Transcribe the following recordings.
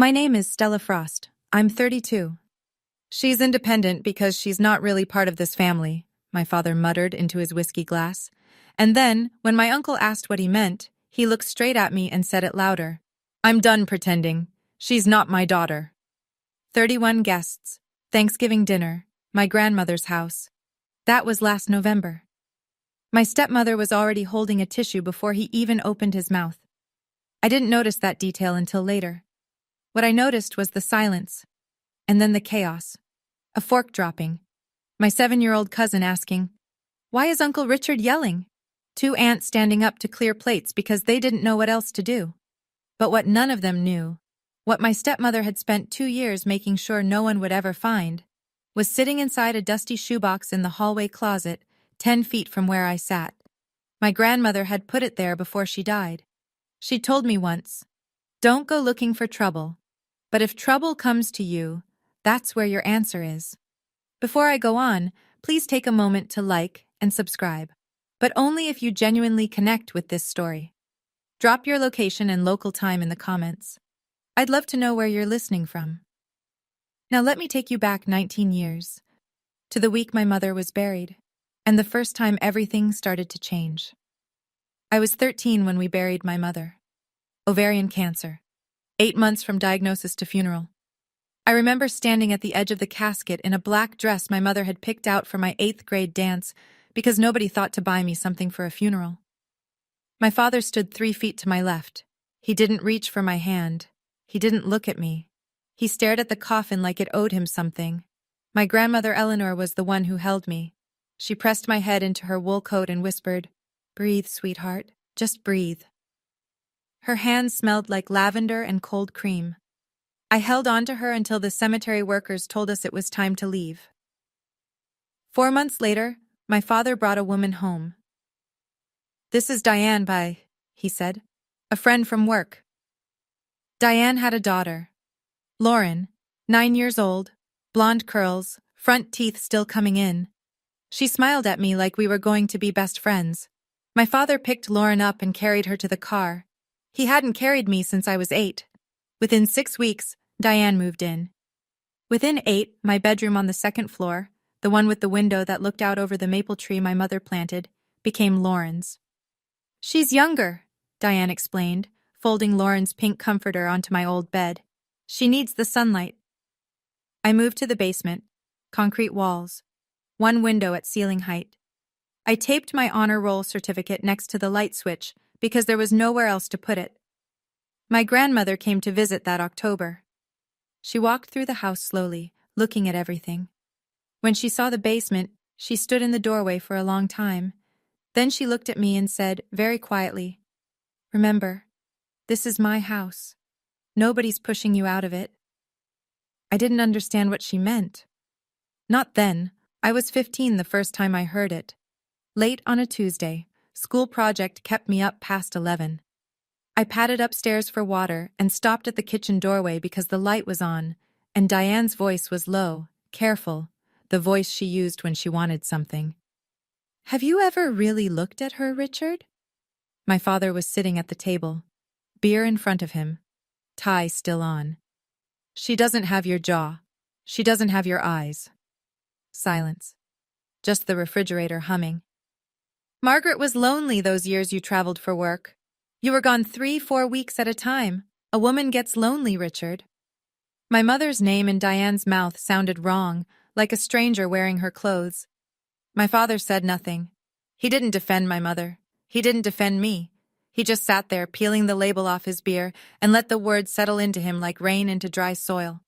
My name is Stella Frost. I'm 32. She's independent because she's not really part of this family, my father muttered into his whiskey glass. And then, when my uncle asked what he meant, he looked straight at me and said it louder. I'm done pretending. She's not my daughter. 31 guests. Thanksgiving dinner. My grandmother's house. That was last November. My stepmother was already holding a tissue before he even opened his mouth. I didn't notice that detail until later. What I noticed was the silence, and then the chaos. A fork dropping. My 7-year-old cousin asking, "Why is Uncle Richard yelling?" 2 aunts standing up to clear plates because they didn't know what else to do. But what none of them knew, what my stepmother had spent 2 years making sure no one would ever find, was sitting inside a dusty shoebox in the hallway closet, 10 feet from where I sat. My grandmother had put it there before she died. She told me once, "Don't go looking for trouble. But if trouble comes to you, that's where your answer is." Before I go on, please take a moment to like and subscribe, but only if you genuinely connect with this story. Drop your location and local time in the comments. I'd love to know where you're listening from. Now let me take you back 19 years, to the week my mother was buried, and the first time everything started to change. I was 13 when we buried my mother. Ovarian cancer. 8 months from diagnosis to funeral. I remember standing at the edge of the casket in a black dress my mother had picked out for my 8th grade dance because nobody thought to buy me something for a funeral. My father stood 3 feet to my left. He didn't reach for my hand. He didn't look at me. He stared at the coffin like it owed him something. My grandmother Eleanor was the one who held me. She pressed my head into her wool coat and whispered, "Breathe, sweetheart. Just breathe." Her hands smelled like lavender and cold cream. I held on to her until the cemetery workers told us it was time to leave. 4 months later, my father brought a woman home. "This is Diane he said. "A friend from work." Diane had a daughter, Lauren, 9 years old, blonde curls, front teeth still coming in. She smiled at me like we were going to be best friends. My father picked Lauren up and carried her to the car. He hadn't carried me since I was 8. Within 6 weeks, Diane moved in. Within 8, my bedroom on the 2nd floor, the one with the window that looked out over the maple tree my mother planted, became Lauren's. "She's younger," Diane explained, folding Lauren's pink comforter onto my old bed. "She needs the sunlight." I moved to the basement. Concrete walls. 1 window at ceiling height. I taped my honor roll certificate next to the light switch because there was nowhere else to put it. My grandmother came to visit that October. She walked through the house slowly, looking at everything. When she saw the basement, she stood in the doorway for a long time. Then she looked at me and said, very quietly, "Remember, this is my house. Nobody's pushing you out of it." I didn't understand what she meant. Not then. I was 15 the first time I heard it. Late on a Tuesday, school project kept me up past 11. I padded upstairs for water and stopped at the kitchen doorway because the light was on, and Diane's voice was low, careful, the voice she used when she wanted something. "Have you ever really looked at her, Richard?" My father was sitting at the table, beer in front of him, tie still on. "She doesn't have your jaw. She doesn't have your eyes." Silence. Just the refrigerator humming. "Margaret was lonely those years you traveled for work. You were gone 3-4 weeks at a time. A woman gets lonely, Richard." My mother's name in Diane's mouth sounded wrong, like a stranger wearing her clothes. My father said nothing. He didn't defend my mother. He didn't defend me. He just sat there, peeling the label off his beer, and let the words settle into him like rain into dry soil.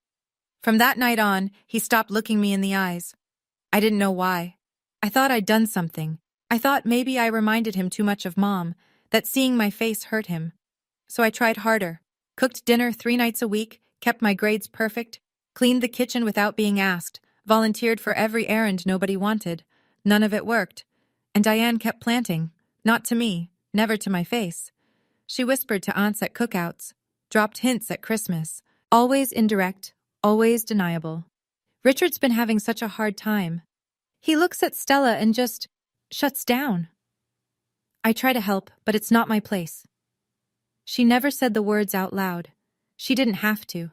From that night on, he stopped looking me in the eyes. I didn't know why. I thought I'd done something. I thought maybe I reminded him too much of Mom, that seeing my face hurt him. So I tried harder. Cooked dinner 3 nights a week, kept my grades perfect, cleaned the kitchen without being asked, volunteered for every errand nobody wanted. None of it worked. And Diane kept planting. Not to me, never to my face. She whispered to aunts at cookouts, dropped hints at Christmas. Always indirect, always deniable. Richard's been having such a hard time. He looks at Stella and just shuts down. I try to help, but it's not my place. She never said the words out loud. She didn't have to.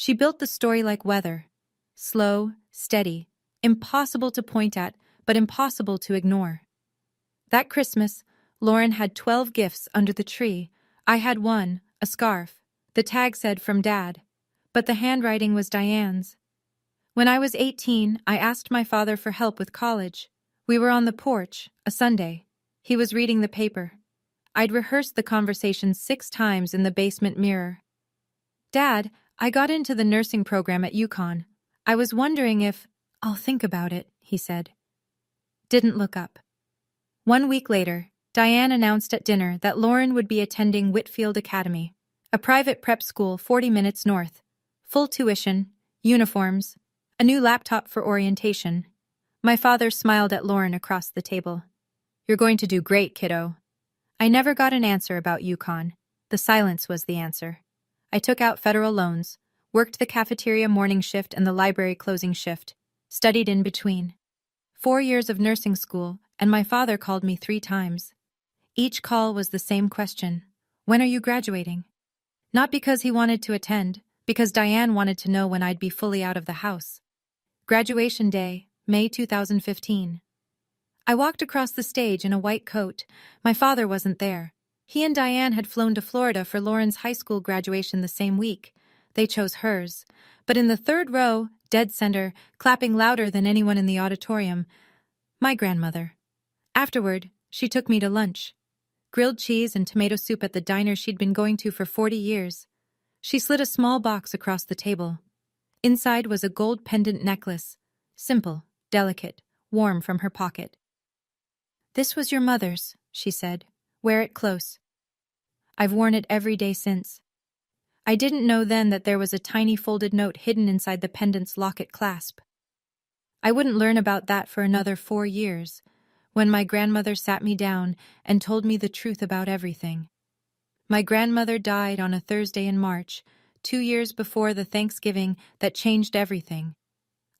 She built the story like weather. Slow, steady, impossible to point at, but impossible to ignore. That Christmas, Lauren had 12 gifts under the tree. I had one, a scarf. The tag said from Dad, but the handwriting was Diane's. When I was 18, I asked my father for help with college. We were on the porch, a Sunday. He was reading the paper. I'd rehearsed the conversation 6 times in the basement mirror. Dad, I got into the nursing program at UConn. I was wondering if— I'll think about it, he said. Didn't look up. 1 week later, Diane announced at dinner that Lauren would be attending Whitfield Academy, a private prep school 40 minutes north. Full tuition, uniforms, a new laptop for orientation. My father smiled at Lauren across the table. You're going to do great, kiddo. I never got an answer about UConn. The silence was the answer. I took out federal loans, worked the cafeteria morning shift and the library closing shift, studied in between. 4 years of nursing school, and my father called me 3 times. Each call was the same question. When are you graduating? Not because he wanted to attend, because Diane wanted to know when I'd be fully out of the house. Graduation day, May 2015. I walked across the stage in a white coat. My father wasn't there. He and Diane had flown to Florida for Lauren's high school graduation the same week. They chose hers. But in the 3rd row, dead center, clapping louder than anyone in the auditorium, my grandmother. Afterward, she took me to lunch. Grilled cheese and tomato soup at the diner she'd been going to for 40 years. She slid a small box across the table. Inside was a gold pendant necklace. Simple, delicate, warm from her pocket. This was your mother's, she said. Wear it close. I've worn it every day since. I didn't know then that there was a tiny folded note hidden inside the pendant's locket clasp. I wouldn't learn about that for another 4 years, when my grandmother sat me down and told me the truth about everything. My grandmother died on a Thursday in March, 2 years before the Thanksgiving that changed everything.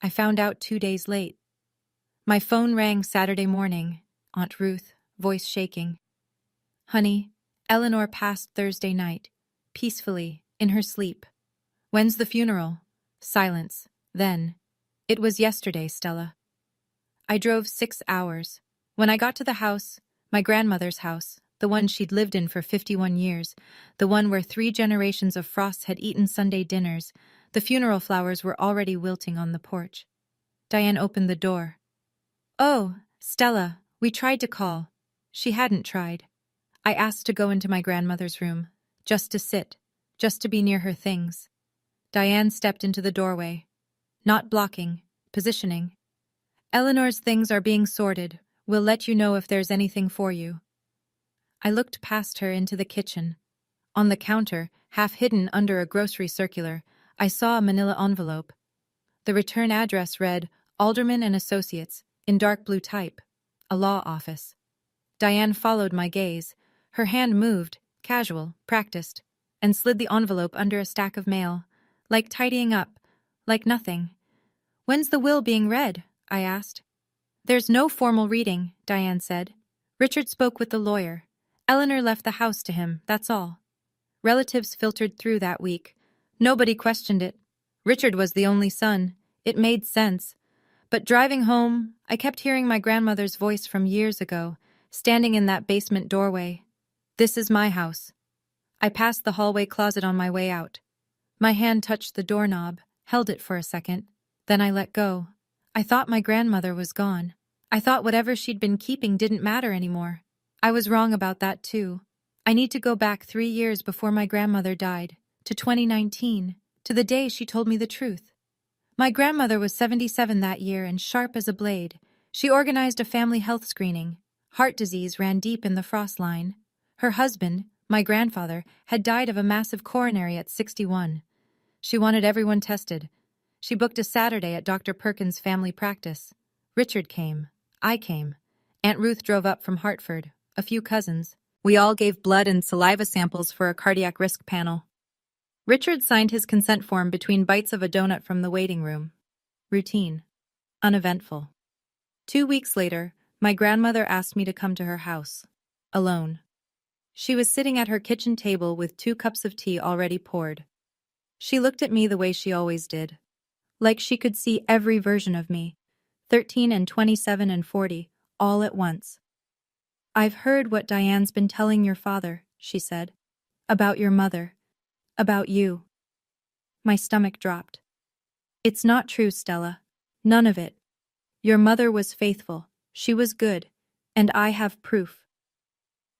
I found out 2 days late. My phone rang Saturday morning, Aunt Ruth, voice shaking. Honey, Eleanor passed Thursday night, peacefully, in her sleep. When's the funeral? Silence. Then, it was yesterday, Stella. I drove 6 hours. When I got to the house, my grandmother's house, the one she'd lived in for 51 years, the one where 3 generations of Frosts had eaten Sunday dinners, the funeral flowers were already wilting on the porch. Diane opened the door. Oh, Stella, we tried to call. She hadn't tried. I asked to go into my grandmother's room, just to sit, just to be near her things. Diane stepped into the doorway. Not blocking, positioning. Eleanor's things are being sorted. We'll let you know if there's anything for you. I looked past her into the kitchen. On the counter, half hidden under a grocery circular, I saw a manila envelope. The return address read, Alderman and Associates, in dark blue type, a law office. Diane followed my gaze. Her hand moved, casual, practiced, and slid the envelope under a stack of mail, like tidying up, like nothing. When's the will being read? I asked. There's no formal reading, Diane said. Richard spoke with the lawyer. Eleanor left the house to him, that's all. Relatives filtered through that week. Nobody questioned it. Richard was the only son. It made sense. But driving home, I kept hearing my grandmother's voice from years ago, standing in that basement doorway. This is my house. I passed the hallway closet on my way out. My hand touched the doorknob, held it for a second. Then I let go. I thought my grandmother was gone. I thought whatever she'd been keeping didn't matter anymore. I was wrong about that too. I need to go back 3 years before my grandmother died, to 2019, to the day she told me the truth. My grandmother was 77 that year and sharp as a blade. She organized a family health screening. Heart disease ran deep in the Frost line. Her husband, my grandfather, had died of a massive coronary at 61. She wanted everyone tested. She booked a Saturday at Dr. Perkins' family practice. Richard came. I came. Aunt Ruth drove up from Hartford. A few cousins. We all gave blood and saliva samples for a cardiac risk panel. Richard signed his consent form between bites of a donut from the waiting room. Routine. Uneventful. 2 weeks later, my grandmother asked me to come to her house. Alone. She was sitting at her kitchen table with 2 cups of tea already poured. She looked at me the way she always did. Like she could see every version of me, 13 and 27 and 40, all at once. "I've heard what Diane's been telling your father," she said. "About your mother. About you." My stomach dropped. "It's not true, Stella. None of it. Your mother was faithful. She was good. And I have proof."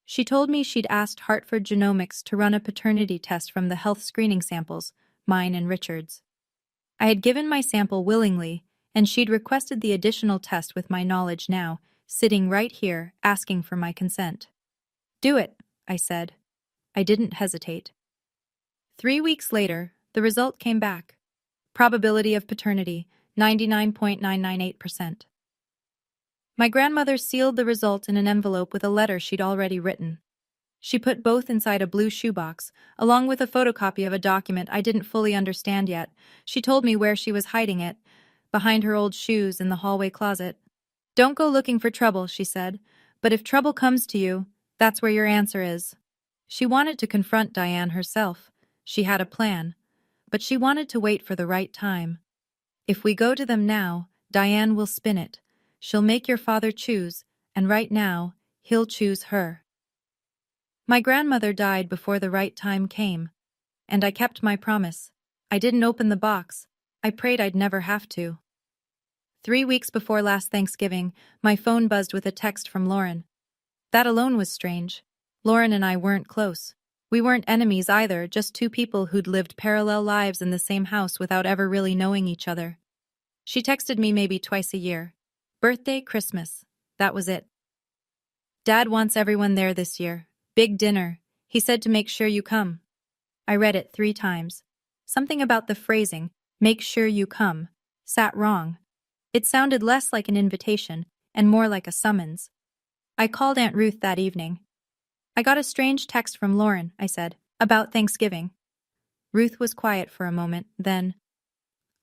She told me she'd asked Hartford Genomics to run a paternity test from the health screening samples, mine and Richard's. I had given my sample willingly, and she'd requested the additional test with my knowledge now, sitting right here, asking for my consent. "Do it," I said. I didn't hesitate. 3 weeks later, the result came back. Probability of paternity, 99.998%. My grandmother sealed the result in an envelope with a letter she'd already written. She put both inside a blue shoebox, along with a photocopy of a document I didn't fully understand yet. She told me where she was hiding it, behind her old shoes in the hallway closet. "Don't go looking for trouble," she said, "but if trouble comes to you, that's where your answer is." She wanted to confront Diane herself. She had a plan, but she wanted to wait for the right time. "If we go to them now, Diane will spin it. She'll make your father choose, and right now, he'll choose her." My grandmother died before the right time came, and I kept my promise. I didn't open the box. I prayed I'd never have to. 3 weeks before last Thanksgiving, my phone buzzed with a text from Lauren. That alone was strange. Lauren and I weren't close. We weren't enemies either, just two people who'd lived parallel lives in the same house without ever really knowing each other. She texted me maybe twice a year. Birthday, Christmas. That was it. "Dad wants everyone there this year. Big dinner. He said to make sure you come." I read it 3 times. Something about the phrasing, "make sure you come," sat wrong. It sounded less like an invitation and more like a summons. I called Aunt Ruth that evening. "I got a strange text from Lauren," I said, "about Thanksgiving." Ruth was quiet for a moment, then,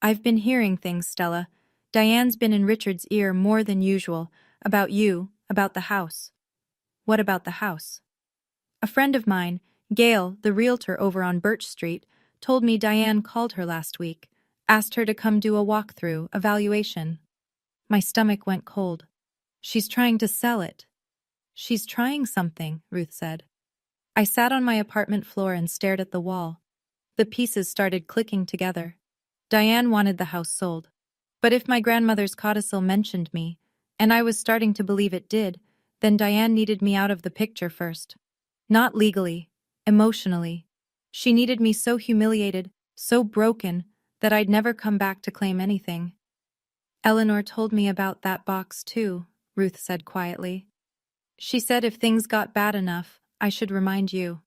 "I've been hearing things, Stella. Diane's been in Richard's ear more than usual, about you, about the house." "What about the house?" "A friend of mine, Gail, the realtor over on Birch Street, told me Diane called her last week, asked her to come do a walkthrough, evaluation." My stomach went cold. "She's trying to sell it." "She's trying something," Ruth said. I sat on my apartment floor and stared at the wall. The pieces started clicking together. Diane wanted the house sold. But if my grandmother's codicil mentioned me, and I was starting to believe it did, then Diane needed me out of the picture first. Not legally, emotionally. She needed me so humiliated, so broken, that I'd never come back to claim anything. "Eleanor told me about that box too," Ruth said quietly. "She said if things got bad enough, I should remind you."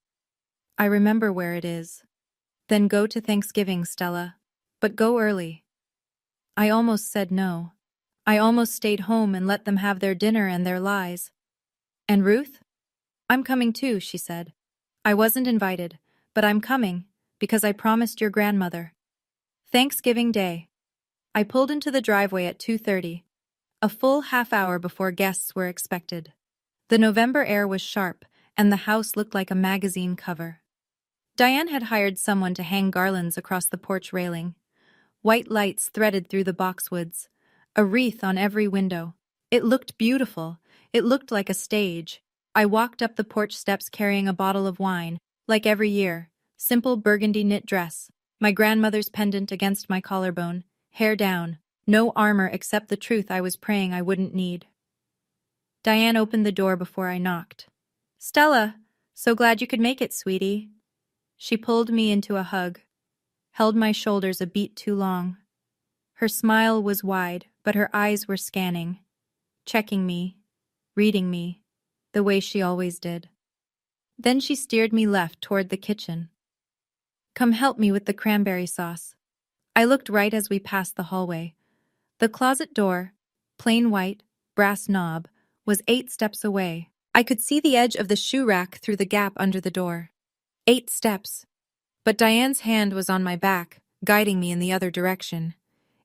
"I remember where it is." "Then go to Thanksgiving, Stella. But go early." I almost said no. I almost stayed home and let them have their dinner and their lies. "And Ruth?" "I'm coming too," she said. "I wasn't invited, but I'm coming, because I promised your grandmother." Thanksgiving Day. I pulled into the driveway at 2:30, a full half hour before guests were expected. The November air was sharp, and the house looked like a magazine cover. Diane had hired someone to hang garlands across the porch railing. White lights threaded through the boxwoods, a wreath on every window. It looked beautiful. It looked like a stage. I walked up the porch steps carrying a bottle of wine, like every year, simple burgundy knit dress, my grandmother's pendant against my collarbone, hair down, no armor except the truth I was praying I wouldn't need. Diane opened the door before I knocked. "Stella, so glad you could make it, sweetie." She pulled me into a hug, held my shoulders a beat too long. Her smile was wide, but her eyes were scanning, checking me, reading me, the way she always did. Then she steered me left toward the kitchen. "Come help me with the cranberry sauce." I looked right as we passed the hallway. The closet door, plain white, brass knob, was 8 steps away. I could see the edge of the shoe rack through the gap under the door. 8 steps. But Diane's hand was on my back, guiding me in the other direction.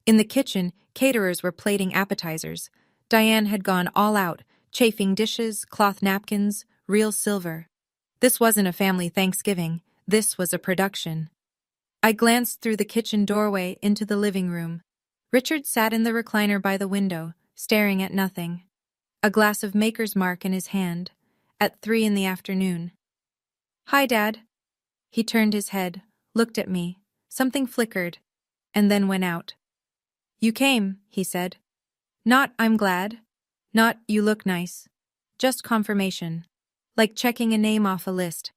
In the kitchen, caterers were plating appetizers. Diane had gone all out, chafing dishes, cloth napkins, real silver. This wasn't a family Thanksgiving. This was a production. I glanced through the kitchen doorway into the living room. Richard sat in the recliner by the window, staring at nothing. A glass of Maker's Mark in his hand, at 3 in the afternoon. "Hi, Dad." He turned his head, looked at me, something flickered, and then went out. "You came," he said. "Not, I'm glad. Not, you look nice. Just confirmation. Like checking a name off a list."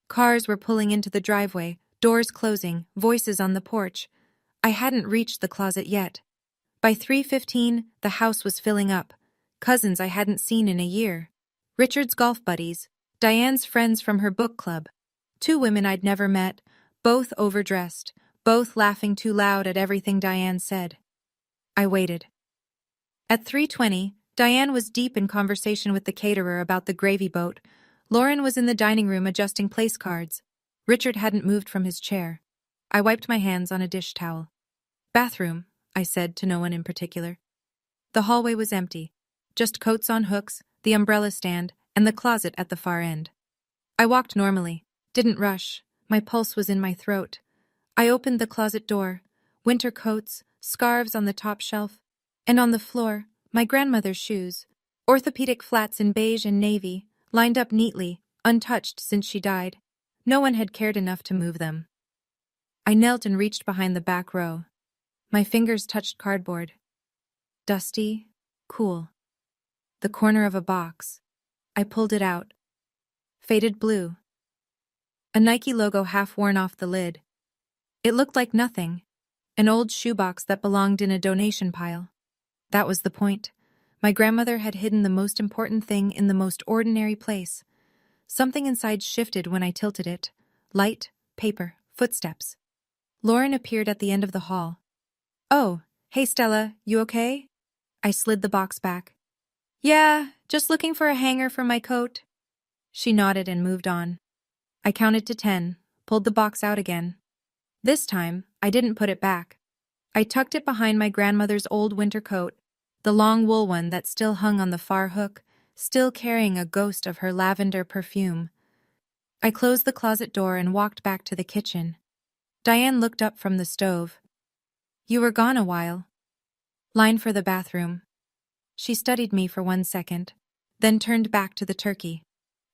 Cars were pulling into the driveway, doors closing, voices on the porch. I hadn't reached the closet yet. By 3:15, the house was filling up. Cousins I hadn't seen in a year. Richard's golf buddies, Diane's friends from her book club. 2 women I'd never met, both overdressed, both laughing too loud at everything Diane said. I waited. At 3:20, Diane was deep in conversation with the caterer about the gravy boat. Lauren was in the dining room adjusting place cards. Richard hadn't moved from his chair. I wiped my hands on a dish towel. "Bathroom," I said to no one in particular. The hallway was empty. Just coats on hooks, the umbrella stand, and the closet at the far end. I walked normally, didn't rush. My pulse was in my throat. I opened the closet door. Winter coats, scarves on the top shelf, and on the floor, my grandmother's shoes, orthopedic flats in beige and navy, lined up neatly, untouched since she died. No one had cared enough to move them. I knelt and reached behind the back row. My fingers touched cardboard. Dusty, cool. The corner of a box. I pulled it out. Faded blue. A Nike logo half worn off the lid. It looked like nothing. An old shoebox that belonged in a donation pile. That was the point. My grandmother had hidden the most important thing in the most ordinary place. Something inside shifted when I tilted it. Light, paper, footsteps. Lauren appeared at the end of the hall. "Oh, hey Stella, you okay?" I slid the box back. "Yeah, just looking for a hanger for my coat." She nodded and moved on. I counted to 10, pulled the box out again. This time, I didn't put it back. I tucked it behind my grandmother's old winter coat, the long wool one that still hung on the far hook, still carrying a ghost of her lavender perfume. I closed the closet door and walked back to the kitchen. Diane looked up from the stove. "You were gone a while." "Line for the bathroom." She studied me for 1 second, then turned back to the turkey.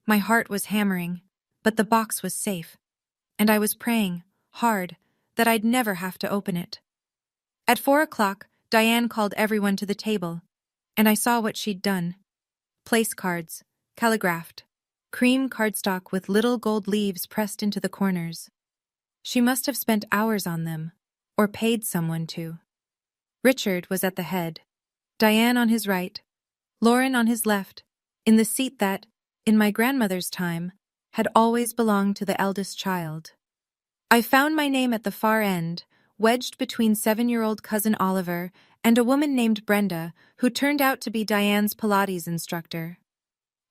My heart was hammering, but the box was safe. And I was praying, hard, that I'd never have to open it. At 4 o'clock, Diane called everyone to the table, and I saw what she'd done. Place cards, calligraphed, cream cardstock with little gold leaves pressed into the corners. She must have spent hours on them, or paid someone to. Richard was at the head, Diane on his right, Lauren on his left, in the seat that, in my grandmother's time, had always belonged to the eldest child. I found my name at the far end, wedged between 7-year-old cousin Oliver and a woman named Brenda, who turned out to be Diane's Pilates instructor.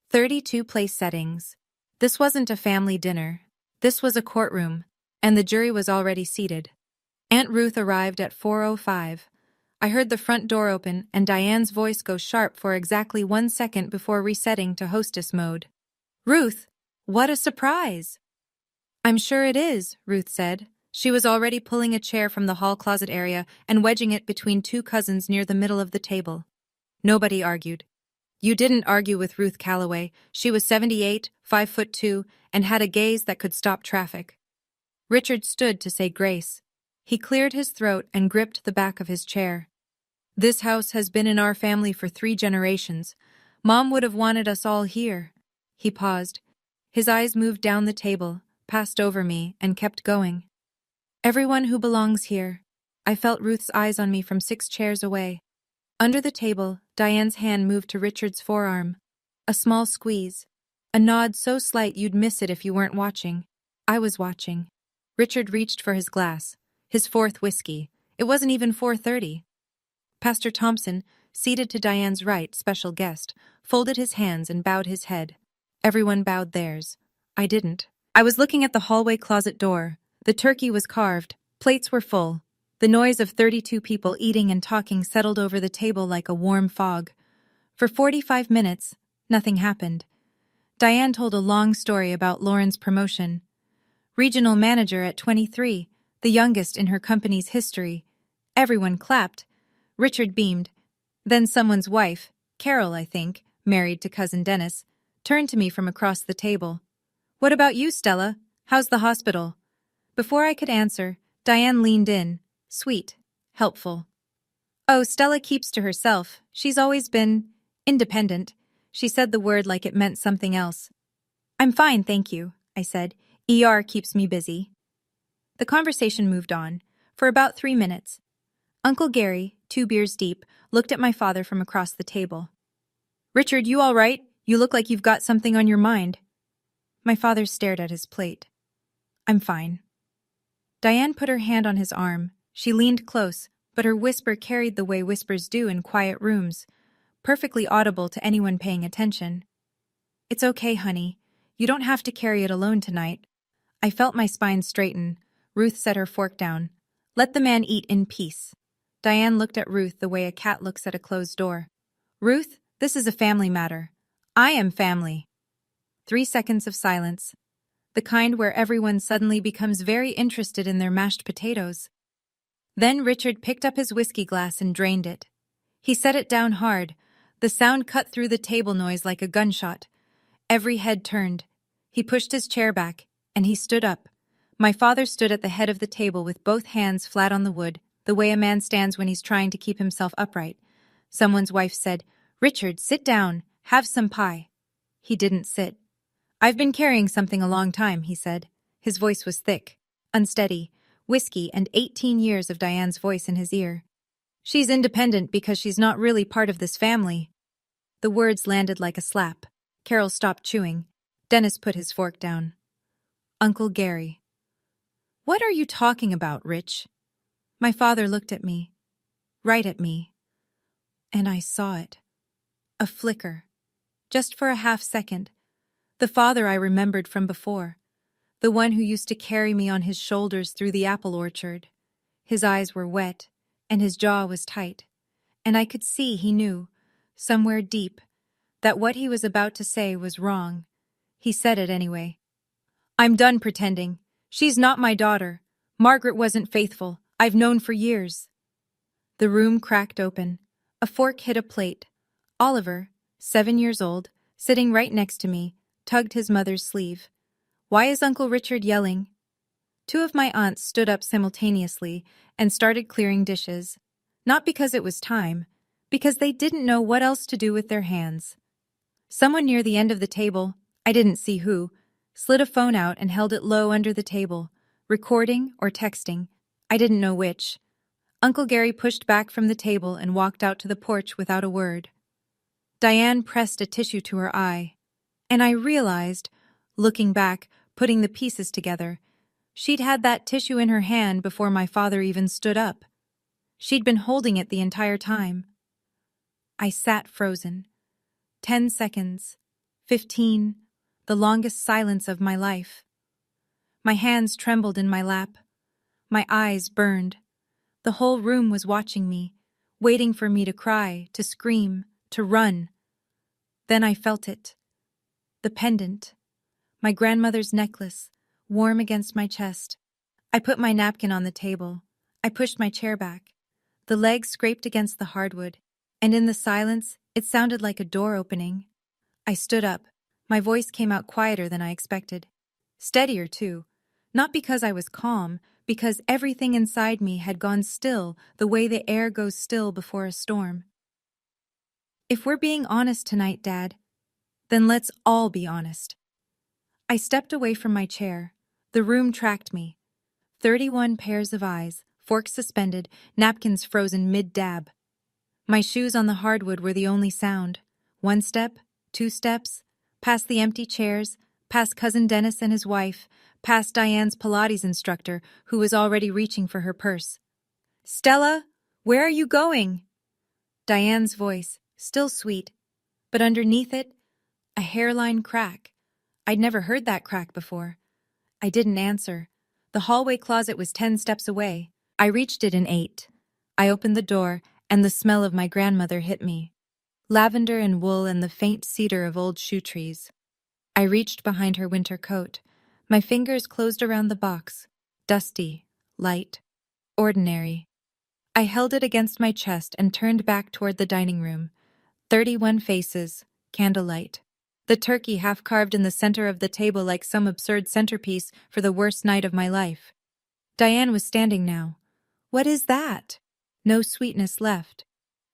32 place settings. This wasn't a family dinner. This was a courtroom, and the jury was already seated. Aunt Ruth arrived at 4:05. I heard the front door open and Diane's voice go sharp for exactly 1 second before resetting to hostess mode. "Ruth, what a surprise!" "I'm sure it is," Ruth said. She was already pulling a chair from the hall closet area and wedging it between 2 cousins near the middle of the table. Nobody argued. You didn't argue with Ruth Calloway. She was 78, 5'2", and had a gaze that could stop traffic. Richard stood to say grace. He cleared his throat and gripped the back of his chair. "This house has been in our family for 3 generations. Mom would have wanted us all here." He paused. His eyes moved down the table, passed over me, and kept going. "Everyone who belongs here." I felt Ruth's eyes on me from 6 chairs away. Under the table, Diane's hand moved to Richard's forearm. A small squeeze. A nod so slight you'd miss it if you weren't watching. I was watching. Richard reached for his glass. His 4th whiskey. It wasn't even 4:30. Pastor Thompson, seated to Diane's right, special guest, folded his hands and bowed his head. Everyone bowed theirs. I didn't. I was looking at the hallway closet door. The turkey was carved. Plates were full. The noise of 32 people eating and talking settled over the table like a warm fog. For 45 minutes, nothing happened. Diane told a long story about Lauren's promotion. Regional manager at 23, the youngest in her company's history. Everyone clapped. Richard beamed. Then someone's wife, Carol, I think, married to Cousin Dennis, turned to me from across the table. "What about you, Stella? How's the hospital?" Before I could answer, Diane leaned in, sweet, helpful. "Oh, Stella keeps to herself. She's always been independent." She said the word like it meant something else. "I'm fine, thank you," I said. "ER keeps me busy." The conversation moved on, for about 3 minutes. Uncle Gary, 2 beers deep, looked at my father from across the table. "Richard, you all right? You look like you've got something on your mind." My father stared at his plate. "I'm fine." Diane put her hand on his arm. She leaned close, but her whisper carried the way whispers do in quiet rooms, perfectly audible to anyone paying attention. "It's okay, honey. You don't have to carry it alone tonight." I felt my spine straighten. Ruth set her fork down. "Let the man eat in peace." Diane looked at Ruth the way a cat looks at a closed door. "Ruth, this is a family matter. I am family." 3 seconds of silence. The kind where everyone suddenly becomes very interested in their mashed potatoes. Then Richard picked up his whiskey glass and drained it. He set it down hard. The sound cut through the table noise like a gunshot. Every head turned. He pushed his chair back, and he stood up. My father stood at the head of the table with both hands flat on the wood, the way a man stands when he's trying to keep himself upright. Someone's wife said, "Richard, sit down. Have some pie." He didn't sit. "I've been carrying something a long time," he said. His voice was thick, unsteady, whiskey and 18 years of Diane's voice in his ear. "She's independent because she's not really part of this family." The words landed like a slap. Carol stopped chewing. Dennis put his fork down. "Uncle Gary." "What are you talking about, Rich?" My father looked at me, right at me, and I saw it. A flicker. Just for a half second. The father I remembered from before. The one who used to carry me on his shoulders through the apple orchard. His eyes were wet, and his jaw was tight. And I could see he knew, somewhere deep, that what he was about to say was wrong. He said it anyway. "I'm done pretending. She's not my daughter. Margaret wasn't faithful. I've known for years." The room cracked open. A fork hit a plate. Oliver, 7 years old, sitting right next to me, tugged his mother's sleeve. "Why is Uncle Richard yelling?" 2 of my aunts stood up simultaneously and started clearing dishes. Not because it was time, because they didn't know what else to do with their hands. Someone near the end of the table, I didn't see who, slid a phone out and held it low under the table, recording or texting. I didn't know which. Uncle Gary pushed back from the table and walked out to the porch without a word. Diane pressed a tissue to her eye, and I realized, looking back, putting the pieces together, she'd had that tissue in her hand before my father even stood up. She'd been holding it the entire time. I sat frozen. 10 seconds, 15, the longest silence of my life. My hands trembled in my lap. My eyes burned. The whole room was watching me, waiting for me to cry, to scream, to run. Then I felt it. The pendant. My grandmother's necklace, warm against my chest. I put my napkin on the table. I pushed my chair back. The legs scraped against the hardwood, and in the silence, it sounded like a door opening. I stood up. My voice came out quieter than I expected. Steadier, too. Not because I was calm, because everything inside me had gone still the way the air goes still before a storm. "If we're being honest tonight, Dad, then let's all be honest." I stepped away from my chair. The room tracked me. 31 pairs of eyes, forks suspended, napkins frozen mid-dab. My shoes on the hardwood were the only sound. 1 step, 2 steps, past the empty chairs, past Cousin Dennis and his wife, past Diane's Pilates instructor, who was already reaching for her purse. "Stella, where are you going?" Diane's voice, still sweet, but underneath it, a hairline crack. I'd never heard that crack before. I didn't answer. The hallway closet was 10 steps away. I reached it in 8. I opened the door, and the smell of my grandmother hit me. Lavender and wool and the faint cedar of old shoe trees. I reached behind her winter coat. My fingers closed around the box. Dusty, light, ordinary. I held it against my chest and turned back toward the dining room. 31 faces, candlelight. The turkey half carved in the center of the table like some absurd centerpiece for the worst night of my life. Diane was standing now. What is that? No sweetness left.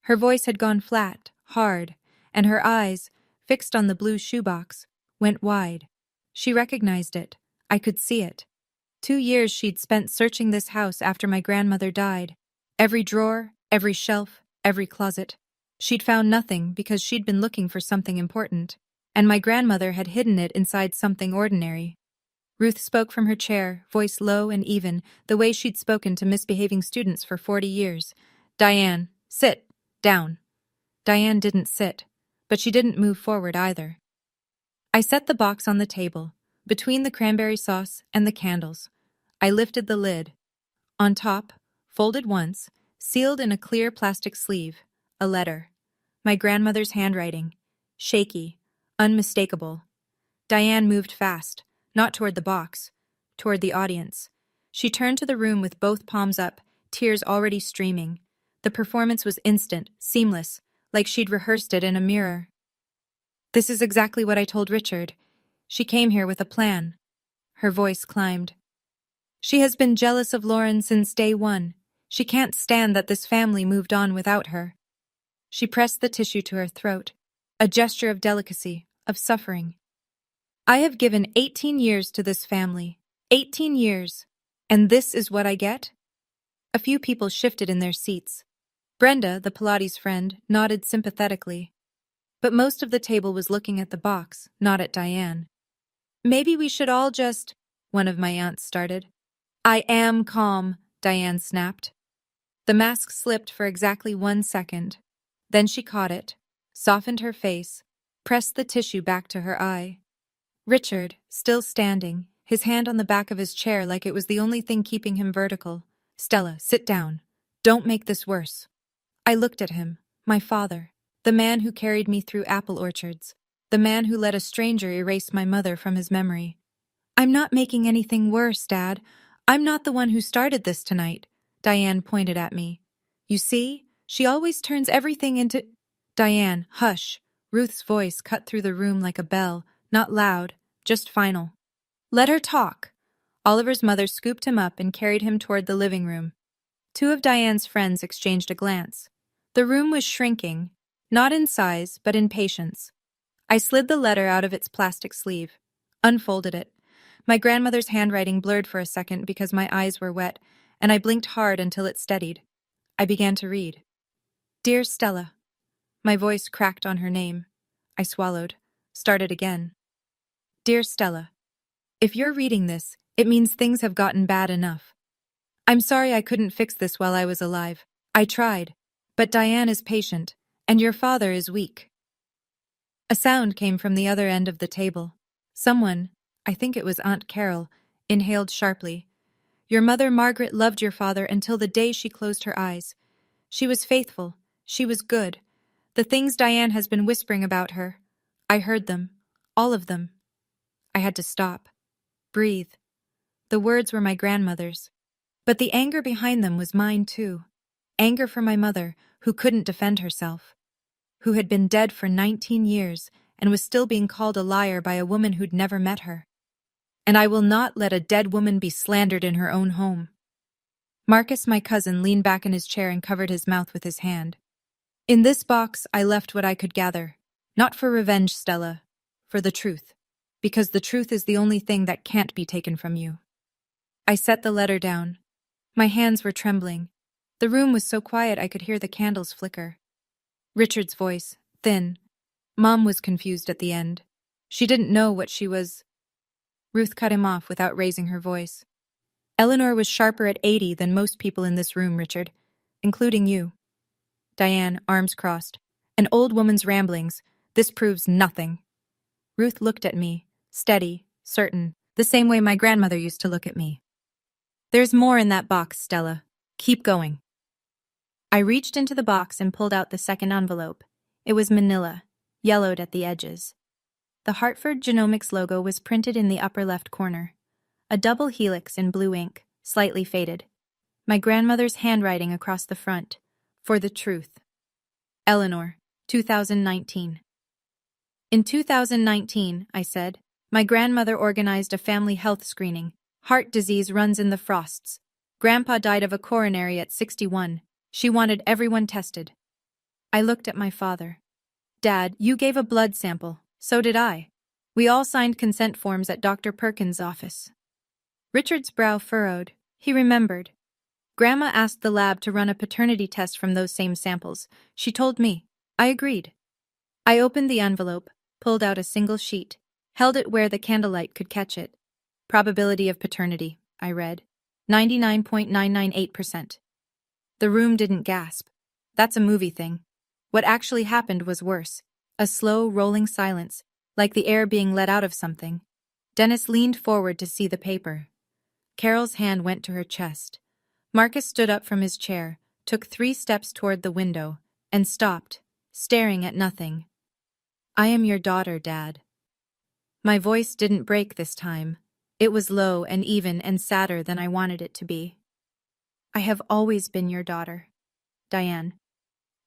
Her voice had gone flat, hard, and her eyes, fixed on the blue shoebox, went wide. She recognized it. I could see it. 2 years she'd spent searching this house after my grandmother died. Every drawer, every shelf, every closet. She'd found nothing because she'd been looking for something important, and my grandmother had hidden it inside something ordinary. Ruth spoke from her chair, voice low and even, the way she'd spoken to misbehaving students for 40 years. Diane, sit down. Diane didn't sit, but she didn't move forward either. I set the box on the table, between the cranberry sauce and the candles. I lifted the lid. On top, folded once, sealed in a clear plastic sleeve, a letter. My grandmother's handwriting. Shaky, unmistakable. Diane moved fast, not toward the box, toward the audience. She turned to the room with both palms up, tears already streaming. The performance was instant, seamless, like she'd rehearsed it in a mirror. This is exactly what I told Richard. She came here with a plan. Her voice climbed. She has been jealous of Lauren since day one. She can't stand that this family moved on without her. She pressed the tissue to her throat, a gesture of delicacy, of suffering. I have given 18 years to this family. 18 years. And this is what I get? A few people shifted in their seats. Brenda, the Pilates friend, nodded sympathetically. But most of the table was looking at the box, not at Diane. Maybe we should all just... one of my aunts started. I am calm, Diane snapped. The mask slipped for exactly 1 second. Then she caught it, softened her face, pressed the tissue back to her eye. Richard, still standing, his hand on the back of his chair like it was the only thing keeping him vertical. Stella, sit down. Don't make this worse. I looked at him, my father, the man who carried me through apple orchards, the man who let a stranger erase my mother from his memory. I'm not making anything worse, Dad. I'm not the one who started this tonight. Diane pointed at me. You see, she always turns everything into... Diane, hush. Ruth's voice cut through the room like a bell, not loud, just final. Let her talk. Oliver's mother scooped him up and carried him toward the living room. 2 of Diane's friends exchanged a glance. The room was shrinking, not in size, but in patience. I slid the letter out of its plastic sleeve, unfolded it. My grandmother's handwriting blurred for a second because my eyes were wet, and I blinked hard until it steadied. I began to read. Dear Stella. My voice cracked on her name. I swallowed, started again. Dear Stella. If you're reading this, it means things have gotten bad enough. I'm sorry I couldn't fix this while I was alive. I tried. But Diane is patient, and your father is weak. A sound came from the other end of the table. Someone, I think it was Aunt Carol, inhaled sharply. Your mother Margaret loved your father until the day she closed her eyes. She was faithful. She was good. The things Diane has been whispering about her. I heard them. All of them. I had to stop. Breathe. The words were my grandmother's. But the anger behind them was mine too. Anger for my mother, who couldn't defend herself. Who had been dead for 19 years and was still being called a liar by a woman who'd never met her. And I will not let a dead woman be slandered in her own home. Marcus, my cousin, leaned back in his chair and covered his mouth with his hand. In this box, I left what I could gather. Not for revenge, Stella. For the truth. Because the truth is the only thing that can't be taken from you. I set the letter down. My hands were trembling. The room was so quiet I could hear the candles flicker. Richard's voice, thin. Mom was confused at the end. She didn't know what she was... Ruth cut him off without raising her voice. Eleanor was sharper at 80 than most people in this room, Richard. Including you. Diane, arms crossed. An old woman's ramblings. This proves nothing. Ruth looked at me, steady, certain, the same way my grandmother used to look at me. There's more in that box, Stella. Keep going. I reached into the box and pulled out the second envelope. It was manila, yellowed at the edges. The Hartford Genomics logo was printed in the upper left corner. A double helix in blue ink, slightly faded, My grandmother's handwriting across the front. For the truth. Eleanor, 2019. In 2019, I said, my grandmother organized a family health screening. Heart disease runs in the Frosts. Grandpa died of a coronary at 61. She wanted everyone tested. I looked at my father. Dad, you gave a blood sample. So did I. We all signed consent forms at Dr. Perkins' office. Richard's brow furrowed. He remembered. Grandma asked the lab to run a paternity test from those same samples. She told me. I agreed. I opened the envelope, pulled out a single sheet, held it where the candlelight could catch it. Probability of paternity, I read. 99.998%. The room didn't gasp. That's a movie thing. What actually happened was worse. A slow, rolling silence, like the air being let out of something. Dennis leaned forward to see the paper. Carol's hand went to her chest. Marcus stood up from his chair, took 3 steps toward the window, and stopped, staring at nothing. I am your daughter, Dad. My voice didn't break this time. It was low and even and sadder than I wanted it to be. I have always been your daughter, Diane.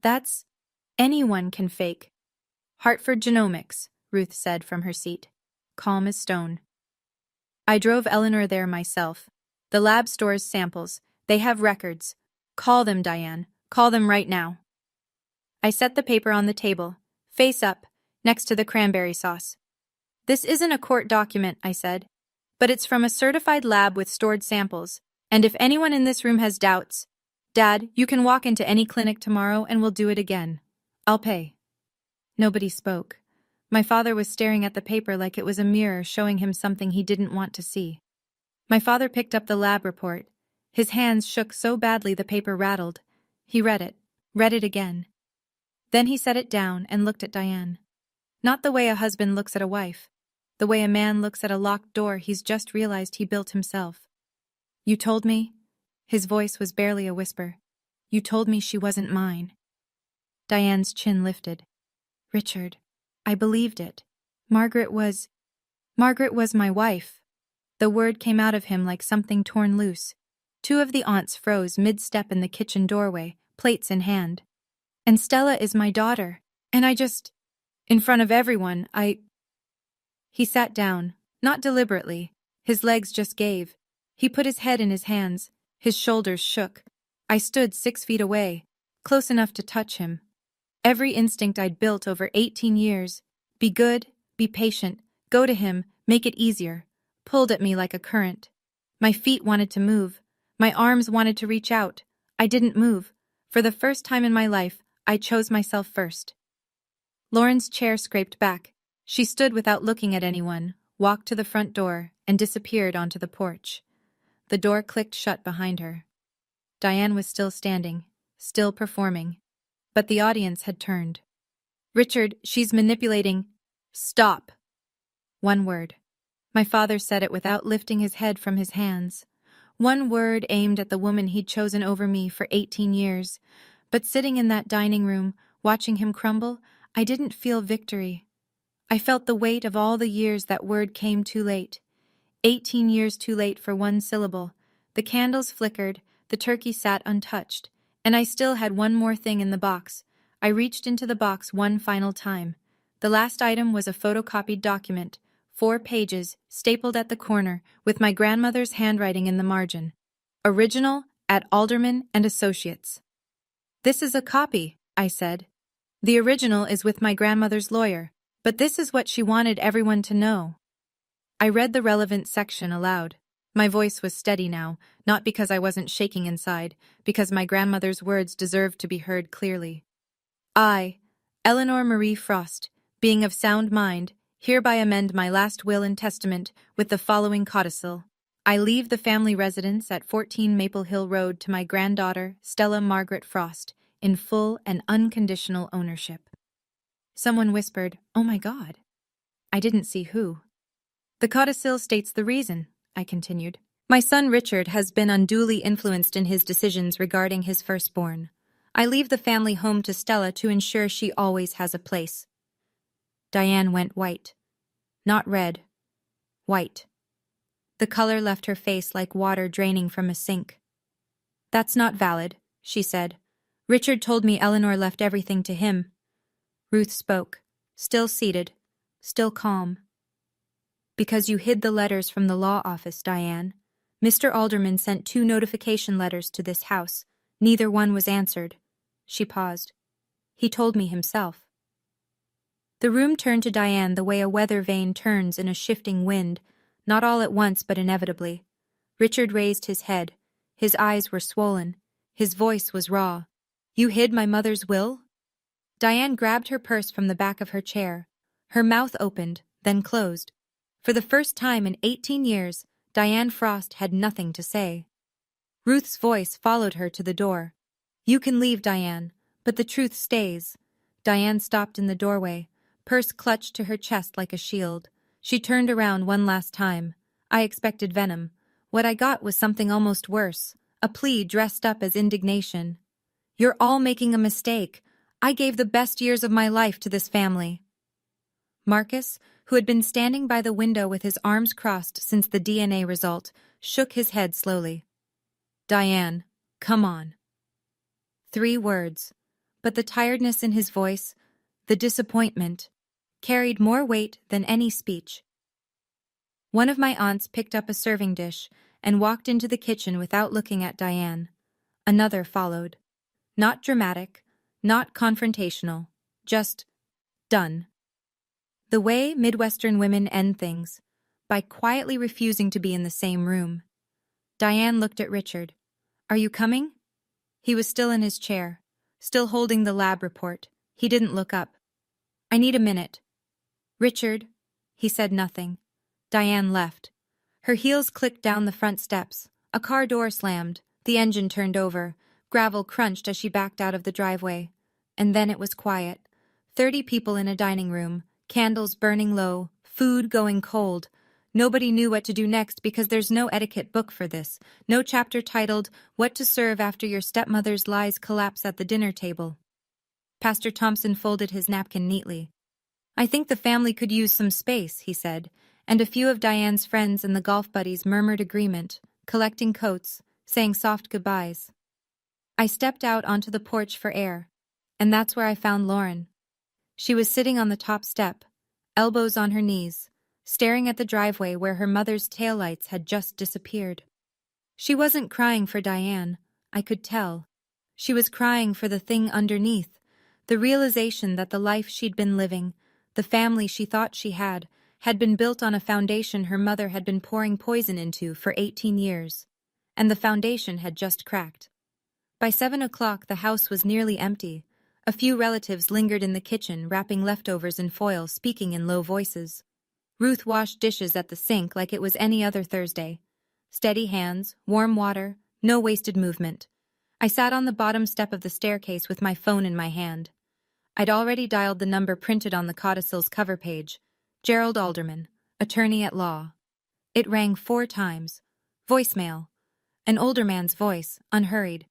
That's... anyone can fake. Hartford Genomics, Ruth said from her seat, calm as stone. I drove Eleanor there myself. The lab stores samples. They have records. Call them, Diane. Call them right now. I set the paper on the table, face up, next to the cranberry sauce. This isn't a court document, I said, but it's from a certified lab with stored samples, and if anyone in this room has doubts, Dad, you can walk into any clinic tomorrow and we'll do it again. I'll pay. Nobody spoke. My father was staring at the paper like it was a mirror showing him something he didn't want to see. My father picked up the lab report. His hands shook so badly the paper rattled. He read it again. Then he set it down and looked at Diane. Not the way a husband looks at a wife. The way a man looks at a locked door he's just realized he built himself. You told me? His voice was barely a whisper. You told me she wasn't mine. Diane's chin lifted. Richard, I believed it. Margaret was my wife. The word came out of him like something torn loose. 2 of the aunts froze mid-step in the kitchen doorway, plates in hand. And Stella is my daughter, and in front of everyone, He sat down, not deliberately. His legs just gave. He put his head in his hands. His shoulders shook. I stood 6 feet away, close enough to touch him. Every instinct I'd built over 18 years, be good, be patient, go to him, make it easier, pulled at me like a current. My feet wanted to move. My arms wanted to reach out. I didn't move. For the first time in my life, I chose myself first. Lauren's chair scraped back. She stood without looking at anyone, walked to the front door, and disappeared onto the porch. The door clicked shut behind her. Diane was still standing, still performing. But the audience had turned. Richard, she's manipulating. Stop. One word. My father said it without lifting his head from his hands. One word aimed at the woman he'd chosen over me for 18 years. But sitting in that dining room, watching him crumble, I didn't feel victory. I felt the weight of all the years that word came too late. 18 years too late for one syllable. The candles flickered, the turkey sat untouched, and I still had one more thing in the box. I reached into the box one final time. The last item was a photocopied document, 4 pages, stapled at the corner, with my grandmother's handwriting in the margin. Original, at Alderman and Associates. This is a copy, I said. The original is with my grandmother's lawyer, but this is what she wanted everyone to know. I read the relevant section aloud. My voice was steady now, not because I wasn't shaking inside, because my grandmother's words deserved to be heard clearly. I, Eleanor Marie Frost, being of sound mind, hereby amend my last will and testament with the following codicil. I leave the family residence at 14 Maple Hill Road to my granddaughter, Stella Margaret Frost, in full and unconditional ownership. Someone whispered, "Oh my God." I didn't see who. The codicil states the reason, I continued. My son Richard has been unduly influenced in his decisions regarding his firstborn. I leave the family home to Stella to ensure she always has a place. Diane went white. Not red. White. The color left her face like water draining from a sink. That's not valid, she said. Richard told me Eleanor left everything to him. Ruth spoke, still seated, still calm. Because you hid the letters from the law office, Diane. Mr. Alderman sent 2 notification letters to this house. Neither one was answered. She paused. He told me himself. The room turned to Diane the way a weather vane turns in a shifting wind, not all at once but inevitably. Richard raised his head. His eyes were swollen. His voice was raw. You hid my mother's will? Diane grabbed her purse from the back of her chair. Her mouth opened, then closed. For the first time in 18 years, Diane Frost had nothing to say. Ruth's voice followed her to the door. You can leave, Diane, but the truth stays. Diane stopped in the doorway, purse clutched to her chest like a shield. She turned around one last time. I expected venom. What I got was something almost worse, a plea dressed up as indignation. You're all making a mistake. I gave the best years of my life to this family. Marcus, who had been standing by the window with his arms crossed since the DNA result, shook his head slowly. Diane, come on. 3 words, but the tiredness in his voice, the disappointment, carried more weight than any speech. One of my aunts picked up a serving dish and walked into the kitchen without looking at Diane. Another followed. Not dramatic, not confrontational, just done. The way Midwestern women end things, by quietly refusing to be in the same room. Diane looked at Richard. Are you coming? He was still in his chair, still holding the lab report. He didn't look up. I need a minute. Richard, he said nothing. Diane left. Her heels clicked down the front steps. A car door slammed. The engine turned over. Gravel crunched as she backed out of the driveway. And then it was quiet. 30 people in a dining room, candles burning low, food going cold. Nobody knew what to do next because there's no etiquette book for this, no chapter titled, What to Serve After Your Stepmother's Lies Collapse at the Dinner Table. Pastor Thompson folded his napkin neatly. I think the family could use some space, he said, and a few of Diane's friends and the golf buddies murmured agreement, collecting coats, saying soft goodbyes. I stepped out onto the porch for air, and that's where I found Lauren. She was sitting on the top step, elbows on her knees, staring at the driveway where her mother's taillights had just disappeared. She wasn't crying for Diane, I could tell. She was crying for the thing underneath, the realization that the life she'd been living, the family she thought she had been built on a foundation her mother had been pouring poison into for 18 years, and the foundation had just cracked. By 7 o'clock the house was nearly empty. A few relatives lingered in the kitchen, wrapping leftovers in foil, speaking in low voices. Ruth washed dishes at the sink like it was any other Thursday. Steady hands, warm water, no wasted movement. I sat on the bottom step of the staircase with my phone in my hand. I'd already dialed the number printed on the codicil's cover page. Gerald Alderman, attorney at law. It rang 4 times. Voicemail. An older man's voice, unhurried.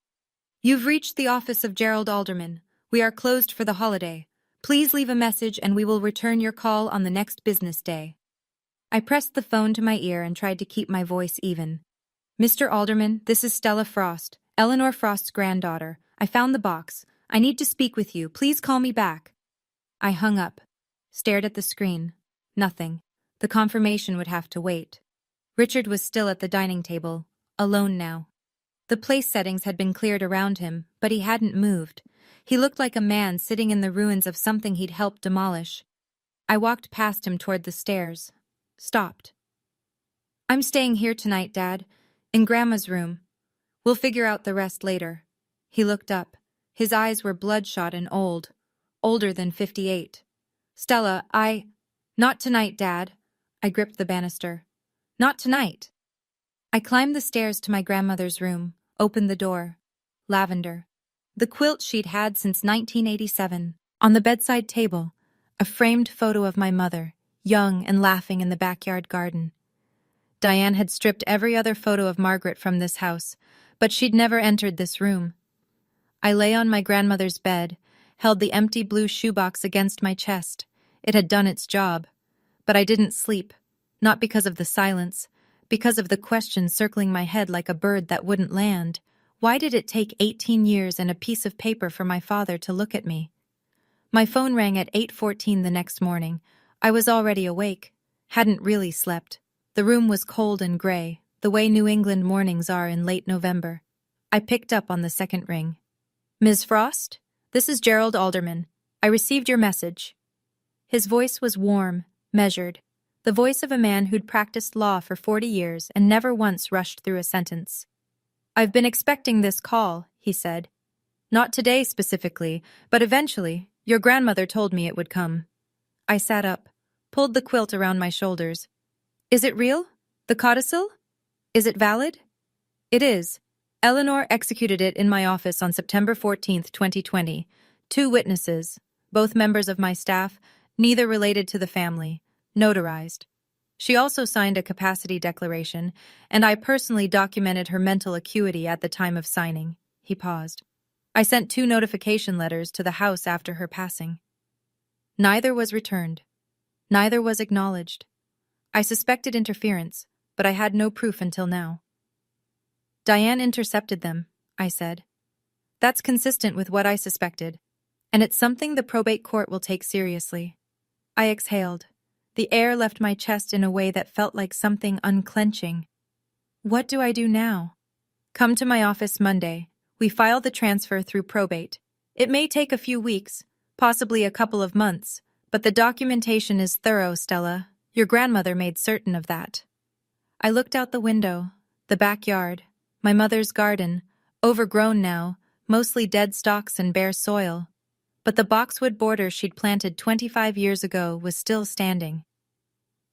You've reached the office of Gerald Alderman. We are closed for the holiday. Please leave a message and we will return your call on the next business day. I pressed the phone to my ear and tried to keep my voice even. Mr. Alderman, this is Stella Frost, Eleanor Frost's granddaughter. I found the box. I need to speak with you. Please call me back. I hung up, stared at the screen. Nothing. The confirmation would have to wait. Richard was still at the dining table, alone now. The place settings had been cleared around him, but he hadn't moved. He looked like a man sitting in the ruins of something he'd helped demolish. I walked past him toward the stairs. Stopped. I'm staying here tonight, Dad. In Grandma's room. We'll figure out the rest later. He looked up. His eyes were bloodshot and old. Older than 58. Stella, Not tonight, Dad. I gripped the banister. Not tonight. I climbed the stairs to my grandmother's room, opened the door. Lavender. The quilt she'd had since 1987. On the bedside table, a framed photo of my mother, young and laughing in the backyard garden. Diane had stripped every other photo of Margaret from this house, but she'd never entered this room. I lay on my grandmother's bed, held the empty blue shoebox against my chest. It had done its job. But I didn't sleep, not because of the silence, because of the question circling my head like a bird that wouldn't land. Why did it take 18 years and a piece of paper for my father to look at me? My phone rang at 8:14 the next morning. I was already awake, hadn't really slept. The room was cold and gray, the way New England mornings are in late November. I picked up on the second ring. "Ms. Frost? This is Gerald Alderman. I received your message." His voice was warm, measured, the voice of a man who'd practiced law for 40 years and never once rushed through a sentence. "I've been expecting this call," he said. "Not today specifically, but eventually. Your grandmother told me it would come." I sat up, pulled the quilt around my shoulders. "Is it real? The codicil? Is it valid?" "It is. Eleanor executed it in my office on September 14th, 2020. 2 witnesses, both members of my staff, neither related to the family, notarized. She also signed a capacity declaration, and I personally documented her mental acuity at the time of signing." He paused. "I sent 2 notification letters to the house after her passing. Neither was returned. Neither was acknowledged. I suspected interference, but I had no proof until now." "Diane intercepted them," I said. "That's consistent with what I suspected, and it's something the probate court will take seriously." I exhaled. The air left my chest in a way that felt like something unclenching. "What do I do now?" "Come to my office Monday. We file the transfer through probate. It may take a few weeks, possibly a couple of months, but the documentation is thorough, Stella. Your grandmother made certain of that." I looked out the window, the backyard, my mother's garden, overgrown now, mostly dead stalks and bare soil. But the boxwood border she'd planted 25 years ago was still standing.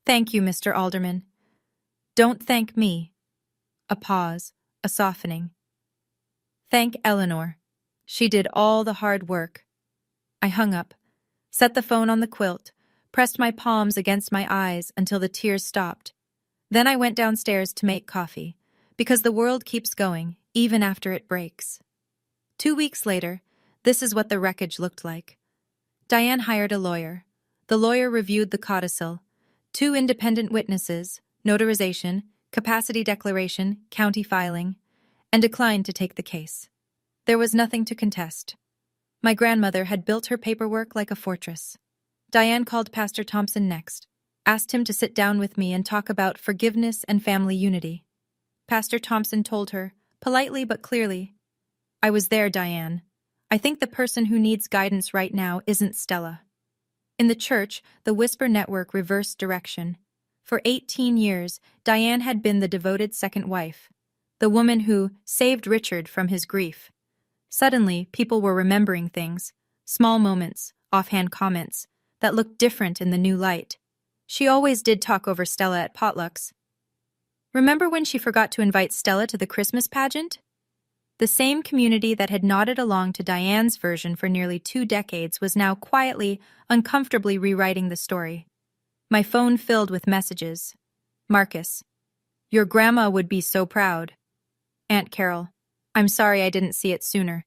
"Thank you, Mr. Alderman." "Don't thank me." A pause, a softening. "Thank Eleanor. She did all the hard work." I hung up, set the phone on the quilt, pressed my palms against my eyes until the tears stopped. Then I went downstairs to make coffee, because the world keeps going, even after it breaks. 2 weeks later, this is what the wreckage looked like. Diane hired a lawyer. The lawyer reviewed the codicil, 2 independent witnesses, notarization, capacity declaration, county filing, and declined to take the case. There was nothing to contest. My grandmother had built her paperwork like a fortress. Diane called Pastor Thompson next, asked him to sit down with me and talk about forgiveness and family unity. Pastor Thompson told her, politely but clearly, "I was there, Diane. I think the person who needs guidance right now isn't Stella." In the church, the Whisper Network reversed direction. For 18 years, Diane had been the devoted second wife, the woman who saved Richard from his grief. Suddenly, people were remembering things, small moments, offhand comments, that looked different in the new light. She always did talk over Stella at potlucks. Remember when she forgot to invite Stella to the Christmas pageant? The same community that had nodded along to Diane's version for nearly 2 decades was now quietly, uncomfortably rewriting the story. My phone filled with messages. "Marcus, your grandma would be so proud." "Aunt Carol, I'm sorry I didn't see it sooner."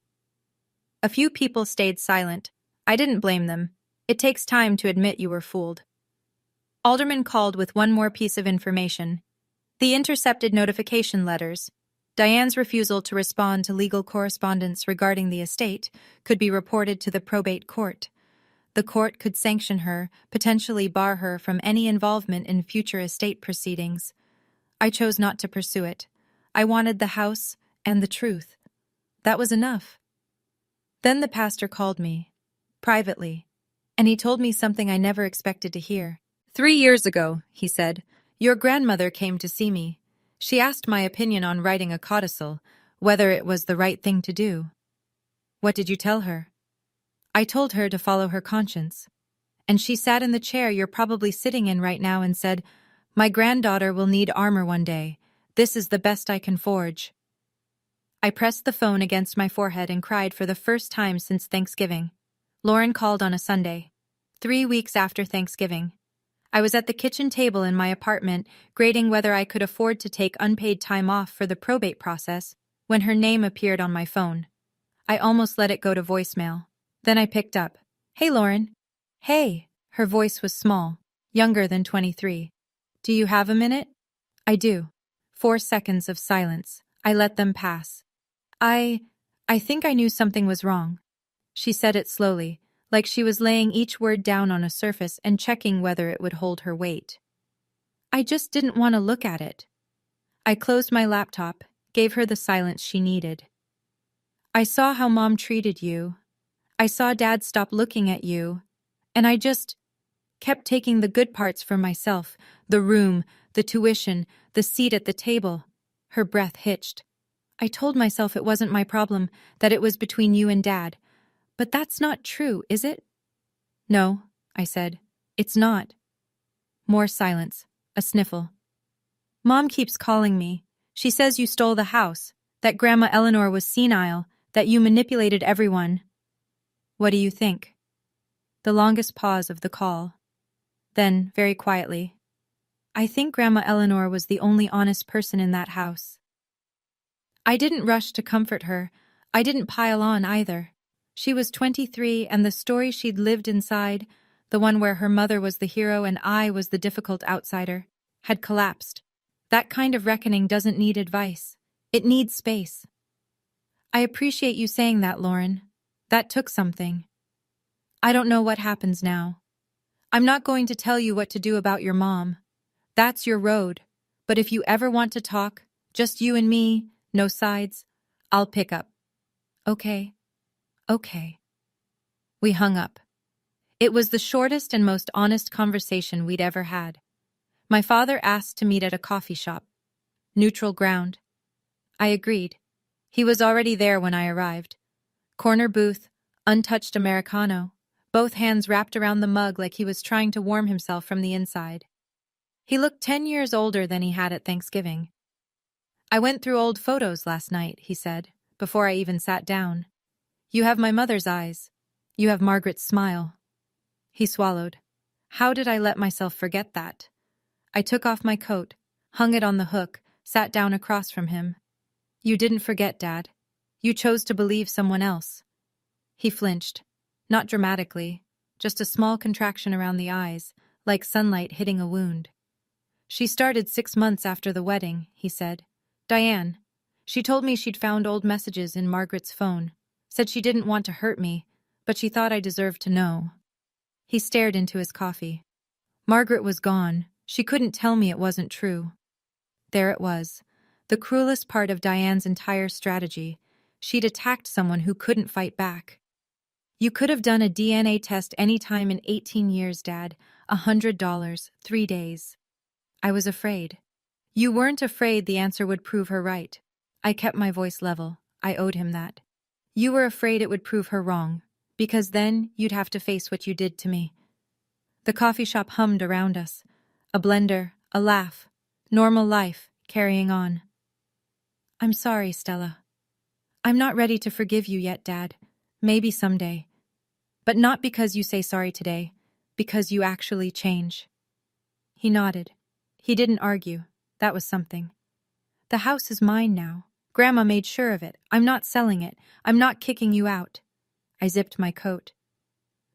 A few people stayed silent. I didn't blame them. It takes time to admit you were fooled. Alderman called with one more piece of information. The intercepted notification letters. Diane's refusal to respond to legal correspondence regarding the estate could be reported to the probate court. The court could sanction her, potentially bar her from any involvement in future estate proceedings. I chose not to pursue it. I wanted the house and the truth. That was enough. Then the pastor called me, privately, and he told me something I never expected to hear. 3 years ago, he said, your grandmother came to see me. She asked my opinion on writing a codicil, whether it was the right thing to do. What did you tell her? I told her to follow her conscience. And she sat in the chair you're probably sitting in right now and said, my granddaughter will need armor one day. This is the best I can forge. I pressed the phone against my forehead and cried for the first time since Thanksgiving. Lauren called on a Sunday, 3 weeks after Thanksgiving. I was at the kitchen table in my apartment, grading whether I could afford to take unpaid time off for the probate process, when her name appeared on my phone. I almost let it go to voicemail. Then I picked up. Hey, Lauren. Hey. Her voice was small, younger than 23. Do you have a minute? I do. 4 seconds of silence. I let them pass. I think I knew something was wrong. She said it slowly, like she was laying each word down on a surface and checking whether it would hold her weight. I just didn't want to look at it. I closed my laptop, gave her the silence she needed. I saw how Mom treated you. I saw Dad stop looking at you. And I just kept taking the good parts for myself, the room, the tuition, the seat at the table. Her breath hitched. I told myself it wasn't my problem, that it was between you and Dad. But that's not true, is it? No, I said. It's not. More silence. A sniffle. Mom keeps calling me. She says you stole the house, that Grandma Eleanor was senile, that you manipulated everyone. What do you think? The longest pause of the call. Then, very quietly, I think Grandma Eleanor was the only honest person in that house. I didn't rush to comfort her. I didn't pile on either. She was 23, and the story she'd lived inside, the one where her mother was the hero and I was the difficult outsider, had collapsed. That kind of reckoning doesn't need advice. It needs space. I appreciate you saying that, Lauren. That took something. I don't know what happens now. I'm not going to tell you what to do about your mom. That's your road. But if you ever want to talk, just you and me, no sides, I'll pick up. Okay. Okay. We hung up. It was the shortest and most honest conversation we'd ever had. My father asked to meet at a coffee shop. Neutral ground. I agreed. He was already there when I arrived. Corner booth, untouched Americano, both hands wrapped around the mug like he was trying to warm himself from the inside. He looked 10 years older than he had at Thanksgiving. I went through old photos last night, he said, before I even sat down. You have my mother's eyes. You have Margaret's smile. He swallowed. How did I let myself forget that? I took off my coat, hung it on the hook, sat down across from him. You didn't forget, Dad. You chose to believe someone else. He flinched. Not dramatically, just a small contraction around the eyes, like sunlight hitting a wound. She started 6 months after the wedding, he said. Diane. She told me she'd found old messages in Margaret's phone. Said she didn't want to hurt me, but she thought I deserved to know. He stared into his coffee. Margaret was gone. She couldn't tell me it wasn't true. There it was. The cruelest part of Diane's entire strategy. She'd attacked someone who couldn't fight back. You could have done a DNA test any time in 18 years, Dad. $100, 3 days. I was afraid. You weren't afraid the answer would prove her right. I kept my voice level. I owed him that. You were afraid it would prove her wrong, because then you'd have to face what you did to me. The coffee shop hummed around us. A blender, a laugh, normal life, carrying on. I'm sorry, Stella. I'm not ready to forgive you yet, Dad. Maybe someday. But not because you say sorry today, because you actually change. He nodded. He didn't argue. That was something. The house is mine now. Grandma made sure of it. I'm not selling it. I'm not kicking you out. I zipped my coat.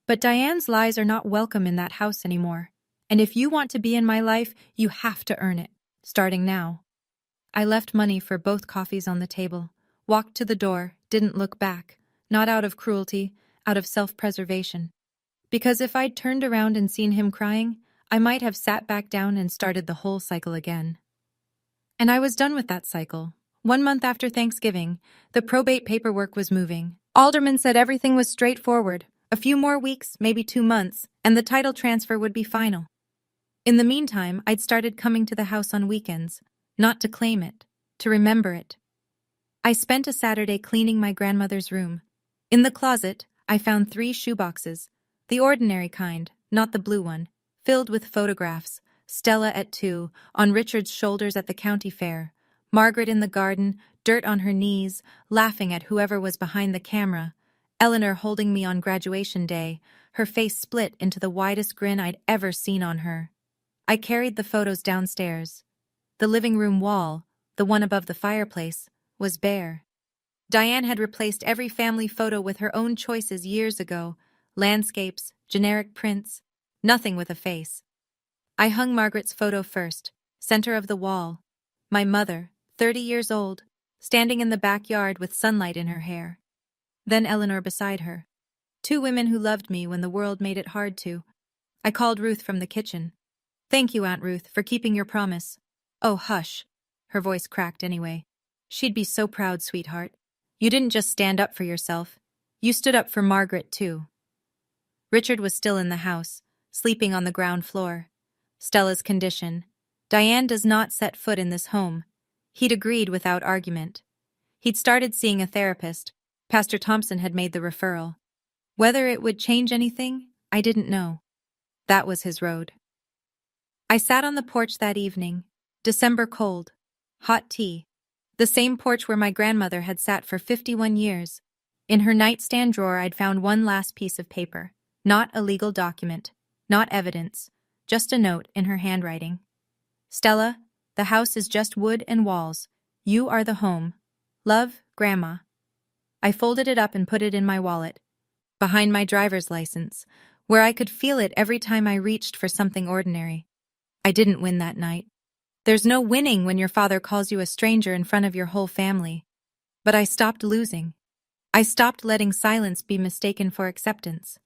But Diane's lies are not welcome in that house anymore. And if you want to be in my life, you have to earn it, starting now. I left money for both coffees on the table, walked to the door, didn't look back, not out of cruelty, out of self-preservation. Because if I'd turned around and seen him crying, I might have sat back down and started the whole cycle again. And I was done with that cycle. 1 month after Thanksgiving, the probate paperwork was moving. Alderman said everything was straightforward. A few more weeks, maybe 2 months, and the title transfer would be final. In the meantime, I'd started coming to the house on weekends, not to claim it, to remember it. I spent a Saturday cleaning my grandmother's room. In the closet, I found 3 shoeboxes, the ordinary kind, not the blue one, filled with photographs. Stella at 2, on Richard's shoulders at the county fair, Margaret in the garden, dirt on her knees, laughing at whoever was behind the camera, Eleanor holding me on graduation day, her face split into the widest grin I'd ever seen on her. I carried the photos downstairs. The living room wall, the one above the fireplace, was bare. Diane had replaced every family photo with her own choices years ago, landscapes, generic prints, nothing with a face. I hung Margaret's photo first, center of the wall. My mother, 30 years old, standing in the backyard with sunlight in her hair. Then Eleanor beside her. Two women who loved me when the world made it hard to. I called Ruth from the kitchen. Thank you, Aunt Ruth, for keeping your promise. Oh, hush. Her voice cracked anyway. She'd be so proud, sweetheart. You didn't just stand up for yourself. You stood up for Margaret, too. Richard was still in the house, sleeping on the ground floor. Stella's condition. Diane does not set foot in this home. He'd agreed without argument. He'd started seeing a therapist. Pastor Thompson had made the referral. Whether it would change anything, I didn't know. That was his road. I sat on the porch that evening. December cold. Hot tea. The same porch where my grandmother had sat for 51 years. In her nightstand drawer I'd found one last piece of paper. Not a legal document. Not evidence. Just a note in her handwriting. Stella, the house is just wood and walls. You are the home. Love, Grandma. I folded it up and put it in my wallet, behind my driver's license, where I could feel it every time I reached for something ordinary. I didn't win that night. There's no winning when your father calls you a stranger in front of your whole family. But I stopped losing. I stopped letting silence be mistaken for acceptance.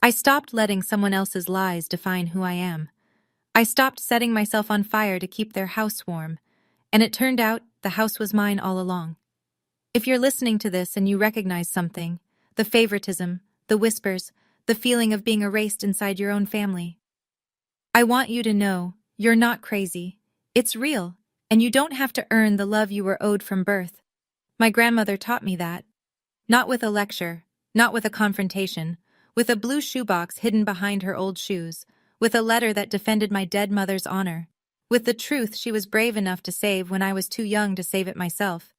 I stopped letting someone else's lies define who I am. I stopped setting myself on fire to keep their house warm, and it turned out the house was mine all along. If you're listening to this and you recognize something, the favoritism, the whispers, the feeling of being erased inside your own family, I want you to know you're not crazy. It's real, and you don't have to earn the love you were owed from birth. My grandmother taught me that. Not with a lecture, not with a confrontation, with a blue shoebox hidden behind her old shoes, with a letter that defended my dead mother's honor, with the truth she was brave enough to save when I was too young to save it myself.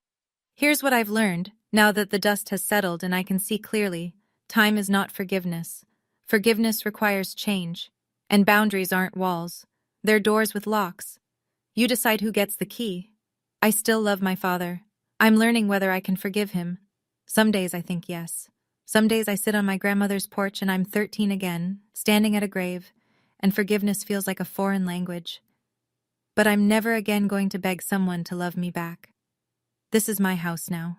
Here's what I've learned, now that the dust has settled and I can see clearly. Time is not forgiveness. Forgiveness requires change. And boundaries aren't walls. They're doors with locks. You decide who gets the key. I still love my father. I'm learning whether I can forgive him. Some days I think yes. Some days I sit on my grandmother's porch and I'm 13 again, standing at a grave, and forgiveness feels like a foreign language. But I'm never again going to beg someone to love me back. This is my house now.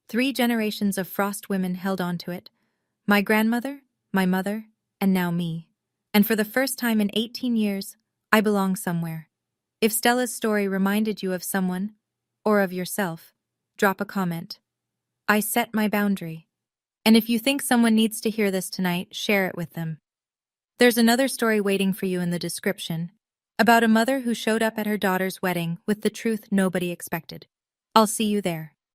3 generations of Frost women held on to it. My grandmother, my mother, and now me. And for the first time in 18 years, I belong somewhere. If Stella's story reminded you of someone, or of yourself, drop a comment. I set my boundary. And if you think someone needs to hear this tonight, share it with them. There's another story waiting for you in the description, about a mother who showed up at her daughter's wedding with the truth nobody expected. I'll see you there.